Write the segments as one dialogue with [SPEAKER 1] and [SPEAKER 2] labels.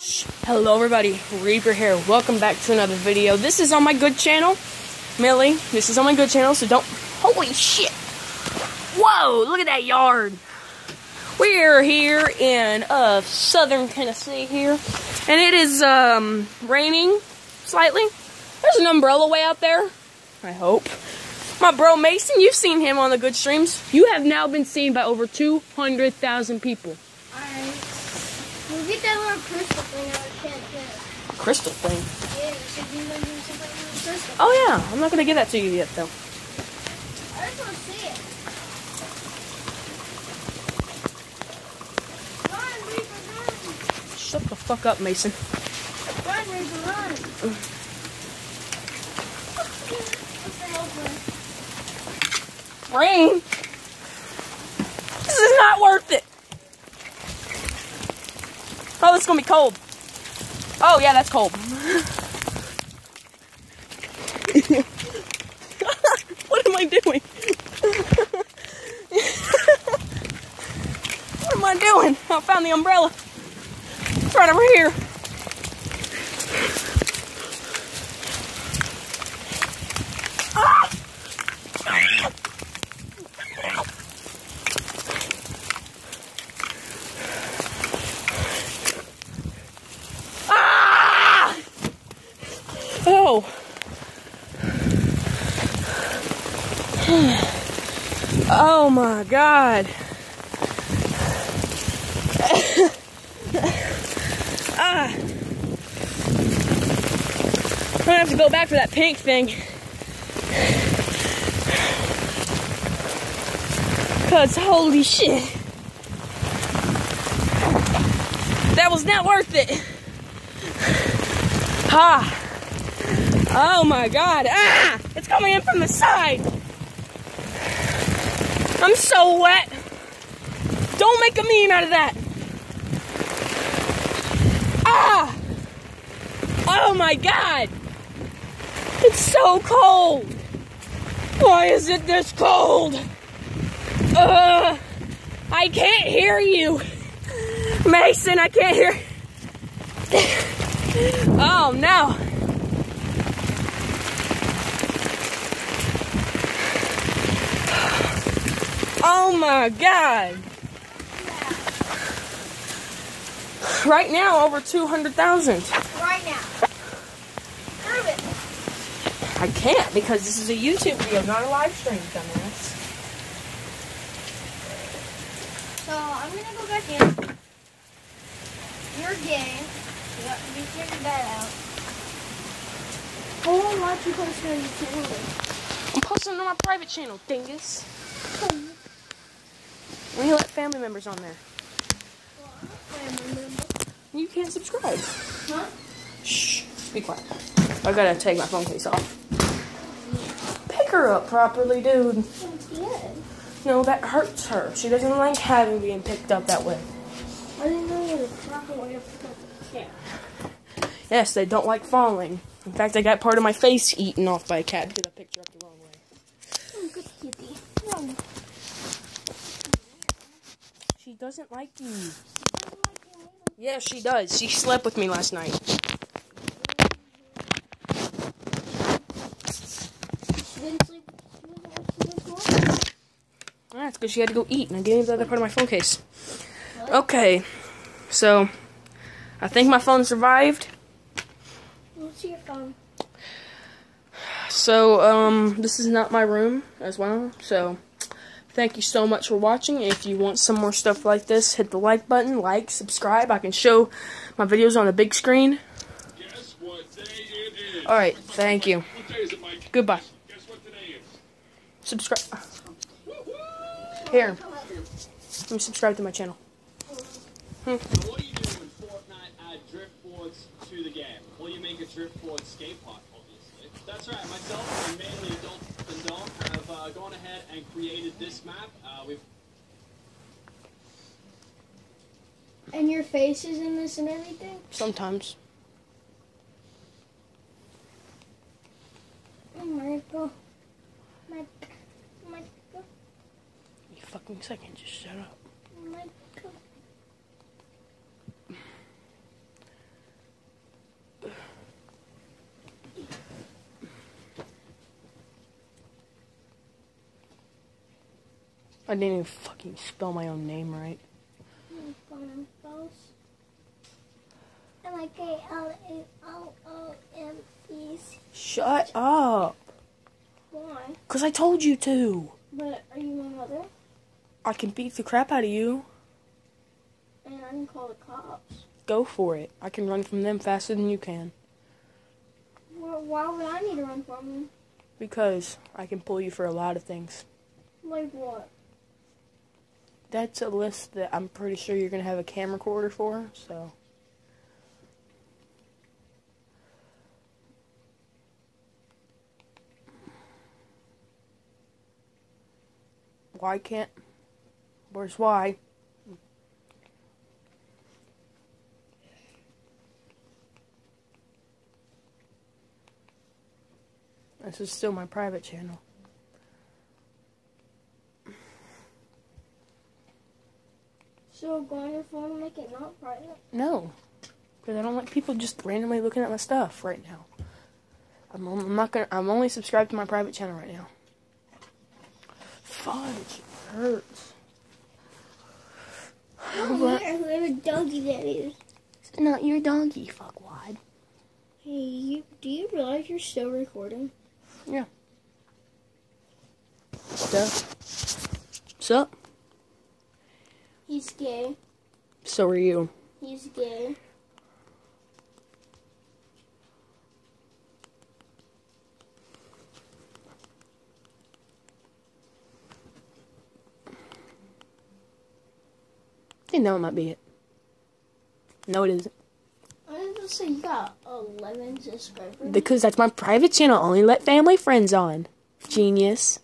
[SPEAKER 1] Hello everybody, Reaper here. Welcome back to another video. This is on my good channel, Millie. This is on my good channel, so don't... Holy shit! Whoa, look at that yard. We're here in southern Tennessee here, and it is raining slightly. There's an umbrella way out there, I hope. My bro Mason, you've seen him on the good streams. You have now been seen by over 200,000 people.
[SPEAKER 2] Alright. We'll get that little crystal thing out of the
[SPEAKER 1] Crystal thing?
[SPEAKER 2] Yeah, you should be looking for something with a crystal.
[SPEAKER 1] Oh yeah, I'm not gonna get that to you yet though.
[SPEAKER 2] I just want to see it. Run, Reaper, run!
[SPEAKER 1] Shut the fuck up, Mason.
[SPEAKER 2] Run, Reaper, run! What's the hell for?
[SPEAKER 1] Rain? This is not worth it. Oh, it's gonna be cold. Oh yeah, that's cold. What am I doing? What am I doing? I found the umbrella. It's right over here. Ah! Oh. Oh my God. I'm gonna have to go back for that pink thing. Cause holy shit. That was not worth it. Ha. Oh my God, ah! It's coming in from the side! I'm so wet! Don't make a meme out of that! Ah! Oh my God! It's so cold! Why is it this cold? I can't hear you! Mason, I can't hear... Oh no! Oh my God! Right now, over 200,000.
[SPEAKER 2] Right now. Prove it.
[SPEAKER 1] I can't because this is a YouTube video, not a live stream, dumbass.
[SPEAKER 2] So, I'm gonna go back in. Your game. Yep, you figured that out. Oh, why don't you post it on your channel?
[SPEAKER 1] I'm posting it on my private channel, dingus. When you let family members on there.
[SPEAKER 2] Well, I'm a family member.
[SPEAKER 1] You can't subscribe.
[SPEAKER 2] Huh?
[SPEAKER 1] Shh. Be quiet. I gotta take my phone case off. Pick her up properly, dude.
[SPEAKER 2] I'm good.
[SPEAKER 1] No, that hurts her. She doesn't like having being picked up that way.
[SPEAKER 2] I didn't know you had a proper way of picking up the cat.
[SPEAKER 1] Yes, they don't like falling. In fact, I got part of my face eaten off by a cat because I picked her up the wrong way.
[SPEAKER 2] Oh, good kitty. Run.
[SPEAKER 1] She doesn't like you.
[SPEAKER 2] She doesn't like you either.
[SPEAKER 1] Yes, she does. She slept with me last night.
[SPEAKER 2] She didn't sleep. She doesn't like you this morning.
[SPEAKER 1] That's because she had to go eat, and I gave her the other part of my phone case.
[SPEAKER 2] Really?
[SPEAKER 1] Okay, so I think my phone survived.
[SPEAKER 2] Let's see your phone.
[SPEAKER 1] So, this is not my room as well, so thank you so much for watching. If you want some more stuff like this, hit the like button, subscribe. I can show my videos on the big screen.
[SPEAKER 3] Guess what day it is?
[SPEAKER 1] Alright, thank you.
[SPEAKER 3] What day is it, Mike?
[SPEAKER 1] Goodbye.
[SPEAKER 3] Guess what today is?
[SPEAKER 1] Subscribe. Here. Let me subscribe to my channel.
[SPEAKER 4] So what do you do when Fortnite add driftboards to the game? Well, you make a driftboard skate park, obviously. That's right, myself and mainly Adult and Dom have gone ahead and created this map.
[SPEAKER 2] And your face is in this and everything?
[SPEAKER 1] Sometimes.
[SPEAKER 2] Oh my God.
[SPEAKER 1] You fucking second, just shut up.
[SPEAKER 2] My God.
[SPEAKER 1] I didn't even fucking spell my own name right.
[SPEAKER 2] M-I-K-L-A-O-O-M-E.
[SPEAKER 1] Shut up.
[SPEAKER 2] Why?
[SPEAKER 1] Because I told you to.
[SPEAKER 2] But are you my mother?
[SPEAKER 1] I can beat the crap out of you.
[SPEAKER 2] And I can call the cops.
[SPEAKER 1] Go for it. I can run from them faster than you can.
[SPEAKER 2] Well, why would I need to run from them?
[SPEAKER 1] Because I can pull you for a lot of things.
[SPEAKER 2] Like what?
[SPEAKER 1] That's a list that I'm pretty sure you're going to have a camera recorder for, so. Why can't? Where's why? This is still my private channel.
[SPEAKER 2] So go on your phone and make it not private?
[SPEAKER 1] No, because I don't like people just randomly looking at my stuff right now. I'm only subscribed to my private channel right now. Fudge, it hurts.
[SPEAKER 2] I don't matter whoever donkey that is.
[SPEAKER 1] It's not your donkey, fuckwad.
[SPEAKER 2] Hey, do you realize you're still recording?
[SPEAKER 1] Yeah. Stuff. Sup?
[SPEAKER 2] He's gay.
[SPEAKER 1] So are you.
[SPEAKER 2] He's gay.
[SPEAKER 1] You know it might be it. No, it isn't.
[SPEAKER 2] I was gonna say you got 11 subscribers.
[SPEAKER 1] Because that's my private channel. Only let family friends on. Genius.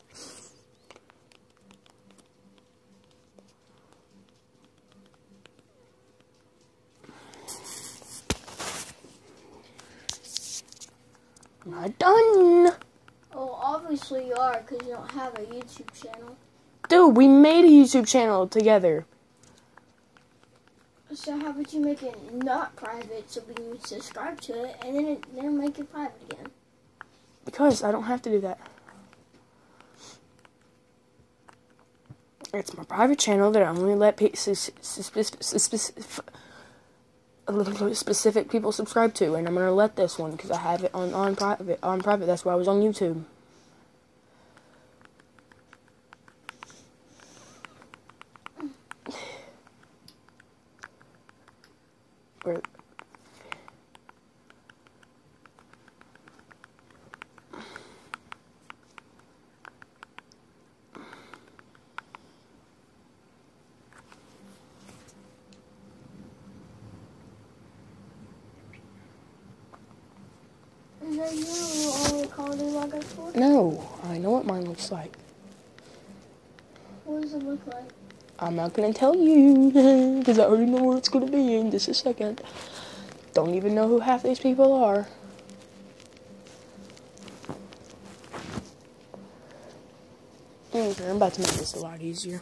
[SPEAKER 1] I'm not done.
[SPEAKER 2] Oh, obviously you are, because you don't have a YouTube channel.
[SPEAKER 1] Dude, we made a YouTube channel together.
[SPEAKER 2] So how about you make it not private so we can subscribe to it, and then make it private again?
[SPEAKER 1] Because I don't have to do that. It's my private channel that I only let specific people subscribe to, and I'm gonna let this one because I have it on private. On private, that's why I was on YouTube. Where?
[SPEAKER 2] Is that you only Call of Duty logos for?
[SPEAKER 1] No, I know what mine looks like.
[SPEAKER 2] What does it look like?
[SPEAKER 1] I'm not gonna tell you because I already know where it's gonna be in just a second. Don't even know who half these people are. Okay, I'm about to make this a lot easier.